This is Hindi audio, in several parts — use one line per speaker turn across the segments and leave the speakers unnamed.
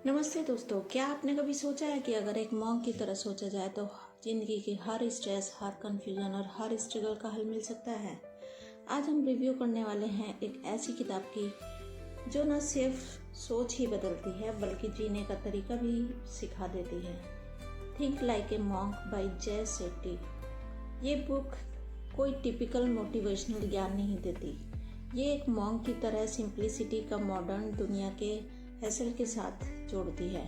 नमस्ते दोस्तों, क्या आपने कभी सोचा है कि अगर एक मॉन्क की तरह सोचा जाए तो जिंदगी की हर स्ट्रेस, हर कंफ्यूजन और हर स्ट्रगल का हल मिल सकता है। आज हम रिव्यू करने वाले हैं एक ऐसी किताब की जो न सिर्फ सोच ही बदलती है बल्कि जीने का तरीका भी सिखा देती है। Think like a monk by Jay Shetty. ये बुक कोई टिपिकल मोटिवेशनल ज्ञान नहीं देती। ये एक मॉन्क की तरह सिंप्लिसिटी का मॉडर्न दुनिया के हैसल के साथ जोड़ती है।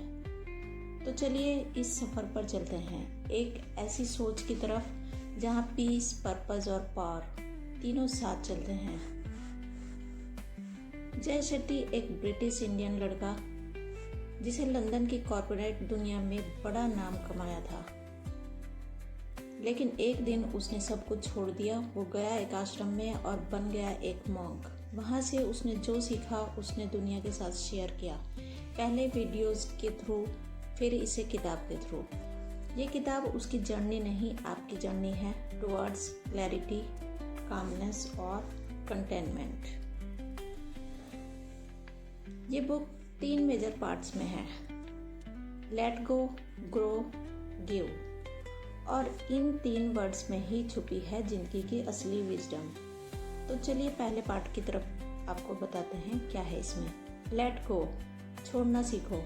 तो चलिए इस सफ़र पर चलते हैं, एक ऐसी सोच की तरफ जहाँ पीस, पर्पस और पावर तीनों साथ चलते हैं। जय शेट्टी एक ब्रिटिश इंडियन लड़का जिसे लंदन की कॉर्पोरेट दुनिया में बड़ा नाम कमाया था, लेकिन एक दिन उसने सब कुछ छोड़ दिया। वो गया एक आश्रम में और बन गया एक मॉन्क। वहाँ से उसने जो सीखा उसने दुनिया के साथ शेयर किया, पहले वीडियोस के थ्रू, फिर इसे किताब के थ्रू। ये किताब उसकी जर्नी नहीं, आपकी जर्नी है टुवर्ड्स क्लैरिटी, कामनेस और कंटेनमेंट। ये बुक 3 मेजर पार्ट्स में है, लेट गो, ग्रो, गिव। और इन 3 वर्ड्स में ही छुपी है जिंदगी की असली विजडम। तो चलिए पहले पार्ट की तरफ आपको बताते हैं क्या है इसमें। लेट गो, छोड़ना सीखो।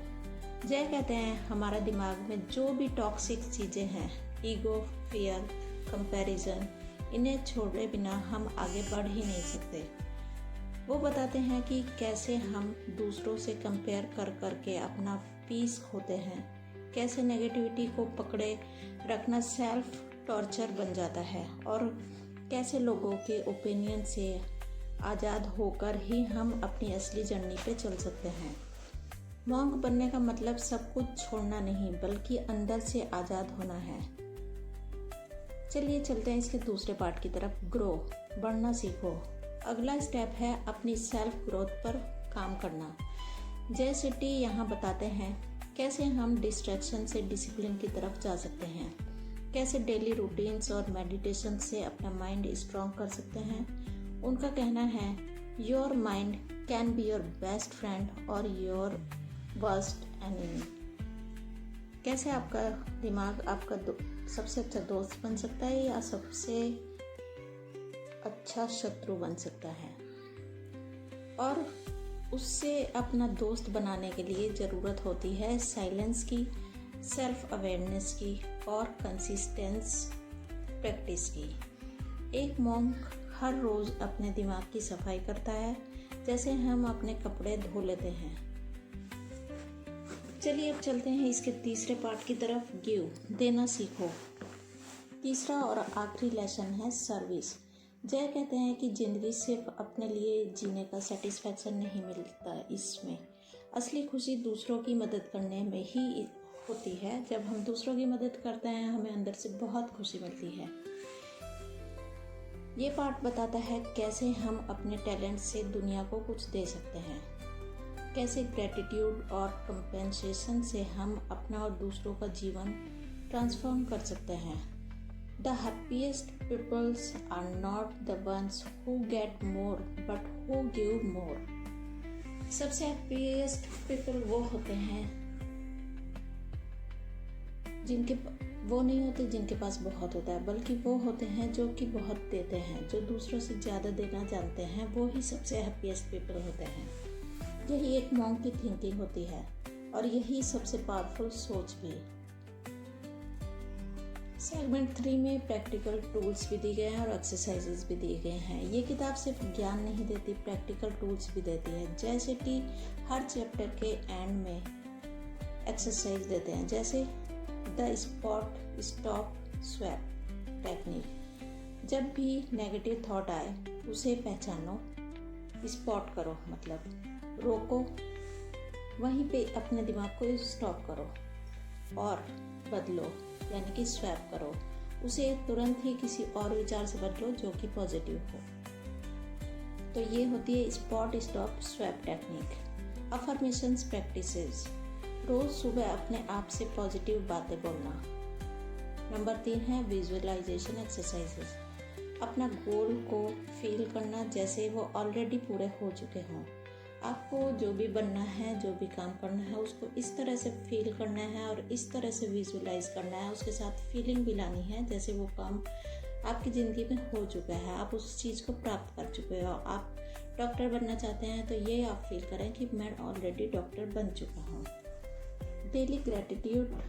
जय कहते हैं हमारा दिमाग में जो भी टॉक्सिक चीज़ें हैं, ईगो, फियर, कंपैरिजन, इन्हें छोड़े बिना हम आगे बढ़ ही नहीं सकते। वो बताते हैं कि कैसे हम दूसरों से कंपेयर कर करके अपना पीस खोते हैं, कैसे नेगेटिविटी को पकड़े रखना सेल्फ टॉर्चर बन जाता है, और कैसे लोगों के ओपिनियन से आज़ाद होकर ही हम अपनी असली जर्नी पे चल सकते हैं। मॉन्क बनने का मतलब सब कुछ छोड़ना नहीं बल्कि अंदर से आज़ाद होना है। चलिए चलते हैं इसके दूसरे पार्ट की तरफ, ग्रो, बढ़ना सीखो। अगला स्टेप है अपनी सेल्फ ग्रोथ पर काम करना। जय शेट्टी यहाँ बताते हैं कैसे हम डिस्ट्रैक्शन से डिसिप्लिन की तरफ जा सकते हैं, कैसे डेली रूटीन्स और मेडिटेशन से अपना माइंड स्ट्रॉन्ग कर सकते हैं। उनका कहना है your mind can be your best friend और योर वर्स्ट एनिमी। कैसे आपका दिमाग आपका सबसे अच्छा दोस्त बन सकता है या सबसे अच्छा शत्रु बन सकता है, और उससे अपना दोस्त बनाने के लिए ज़रूरत होती है साइलेंस की, सेल्फ अवेयरनेस की और कंसिस्टेंस प्रैक्टिस की। एक मॉन्क हर रोज़ अपने दिमाग की सफाई करता है जैसे हम अपने कपड़े धो लेते हैं। चलिए अब चलते हैं इसके तीसरे पार्ट की तरफ, गिव, देना सीखो। तीसरा और आखिरी लेसन है सर्विस। जय कहते हैं कि ज़िंदगी सिर्फ अपने लिए जीने का सेटिस्फैक्शन नहीं मिलता, इसमें असली खुशी दूसरों की मदद करने में ही होती है। जब हम दूसरों की मदद करते हैं हमें अंदर से बहुत खुशी मिलती है। ये पार्ट बताता है कैसे हम अपने टैलेंट से दुनिया को कुछ दे सकते हैं, कैसे ग्रेटिट्यूड और कंपेंसेशन से हम अपना और दूसरों का जीवन ट्रांसफॉर्म कर सकते हैं। The happiest peoples are not the ones who get more, but who give more. सबसे happiest people वो होते हैं वो नहीं होते जिनके पास बहुत होता है, बल्कि वो होते हैं जो कि बहुत देते हैं, जो दूसरों से ज़्यादा देना जानते हैं। वो ही सबसे हैप्पीएस्ट पीपल होते हैं। यही एक मॉन्क की थिंकिंग होती है और यही सबसे पावरफुल सोच भी। सेगमेंट 3 में प्रैक्टिकल टूल्स भी दिए गए हैं और एक्सरसाइजेस भी दिए गए हैं। ये किताब सिर्फ ज्ञान नहीं देती, प्रैक्टिकल टूल्स भी देती है। जय शेट्टी हर चैप्टर के एंड में एक्सरसाइज देते हैं, जैसे the spot stop swap technique. जब भी नेगेटिव थॉट आए उसे पहचानो, स्पॉट करो मतलब रोको, वहीं पे अपने दिमाग को स्टॉप करो और बदलो, यानी कि स्वैप करो। उसे तुरंत ही किसी और विचार से बदलो जो कि पॉजिटिव हो। तो ये होती है spot stop swap technique. Affirmations practices, रोज सुबह अपने आप से पॉजिटिव बातें बोलना। नंबर 3 है विजुअलाइजेशन एक्सरसाइजेस, अपना गोल को फील करना जैसे वो ऑलरेडी पूरे हो चुके हों। आपको जो भी बनना है, जो भी काम करना है, उसको इस तरह से फील करना है और इस तरह से विजुअलाइज करना है, उसके साथ फीलिंग भी लानी है जैसे वो काम आपकी ज़िंदगी में हो चुका है, आप उस चीज़ को प्राप्त कर चुके हो। आप डॉक्टर बनना चाहते हैं तो ये आप फील करें कि मैं ऑलरेडी डॉक्टर बन चुका हूँ। डेली ग्रैटिट्यूड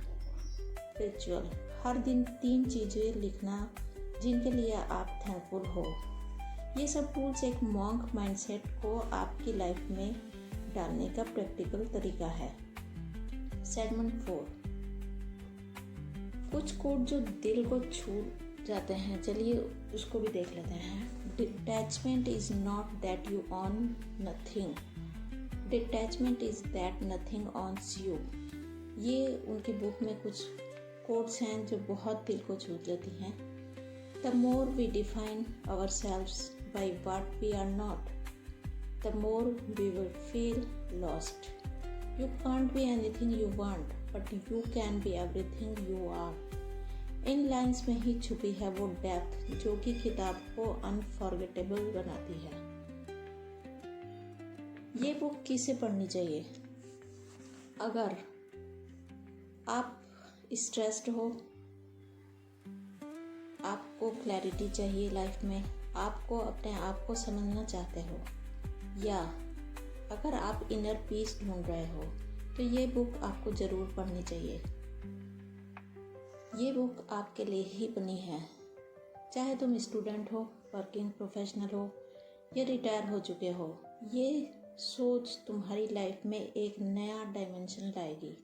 रिचुअल, हर दिन 3 चीज़ें लिखना जिनके लिए आप थैंकफुल हो। ये सब टूल्स एक मॉन्क माइंडसेट को आपकी लाइफ में डालने का प्रैक्टिकल तरीका है। सेगमेंट 4, कुछ कोड जो दिल को छू जाते हैं, चलिए उसको भी देख लेते हैं। Detachment is not that you own nothing, detachment is that nothing owns you. ये उनकी बुक में कुछ कोड्स हैं जो बहुत दिल को छू जाती हैं। The more we define ourselves by what we are not, the more we will feel lost. You can't be anything you want, but you can be everything you are. In lines में ही छुपी है वो डेप्थ जो कि किताब को अनफॉरगेटेबल बनाती है। ये बुक किसे पढ़नी चाहिए? अगर आप स्ट्रेस्ड हो, आपको क्लैरिटी चाहिए लाइफ में, आपको अपने आप को समझना चाहते हो, या अगर आप इनर पीस ढूंढ रहे हो तो ये बुक आपको ज़रूर पढ़नी चाहिए। ये बुक आपके लिए ही बनी है, चाहे तुम स्टूडेंट हो, वर्किंग प्रोफेशनल हो या रिटायर हो चुके हो। ये सोच तुम्हारी लाइफ में एक नया डायमेंशन लाएगी।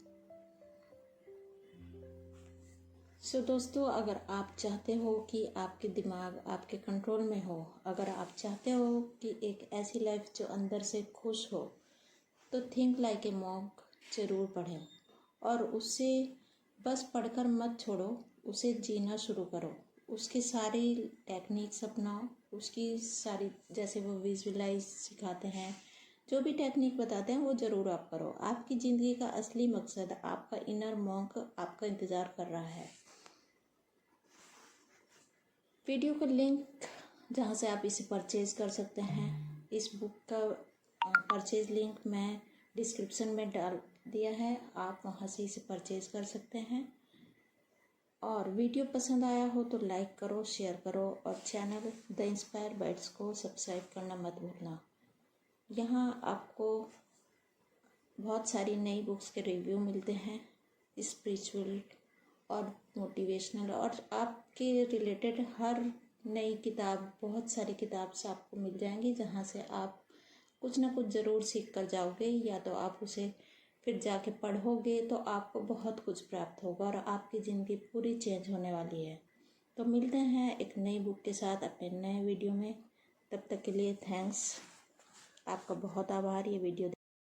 दोस्तों, अगर आप चाहते हो कि आपके दिमाग आपके कंट्रोल में हो, अगर आप चाहते हो कि एक ऐसी लाइफ जो अंदर से खुश हो, तो थिंक लाइक ए मॉन्क ज़रूर पढ़ें और उससे बस पढ़कर मत छोड़ो, उसे जीना शुरू करो। उसकी सारी टेक्निक्स अपनाओ, उसकी सारी, जैसे वो विजुअलाइज सिखाते हैं, जो भी टेक्निक बताते हैं वो ज़रूर आप करो। आपकी ज़िंदगी का असली मकसद, आपका इनर मॉन्क आपका इंतज़ार कर रहा है। वीडियो का लिंक जहाँ से आप इसे परचेज़ कर सकते हैं, इस बुक का परचेज़ लिंक मैं डिस्क्रिप्शन में डाल दिया है, आप वहाँ से इसे परचेज़ कर सकते हैं। और वीडियो पसंद आया हो तो लाइक करो, शेयर करो और चैनल द इंस्पायर बाइट्स को सब्सक्राइब करना मत भूलना। यहाँ आपको बहुत सारी नई बुक्स के रिव्यू मिलते हैं, स्पिरिचुअल और मोटिवेशनल, और आपके रिलेटेड हर नई किताब, बहुत सारी किताब से आपको मिल जाएंगी, जहाँ से आप कुछ ना कुछ ज़रूर सीख कर जाओगे, या तो आप उसे फिर जाके पढ़ोगे तो आपको बहुत कुछ प्राप्त होगा और आपकी ज़िंदगी पूरी चेंज होने वाली है। तो मिलते हैं एक नई बुक के साथ अपने नए वीडियो में। तब तक के लिए थैंक्स, आपका बहुत आभार ये वीडियो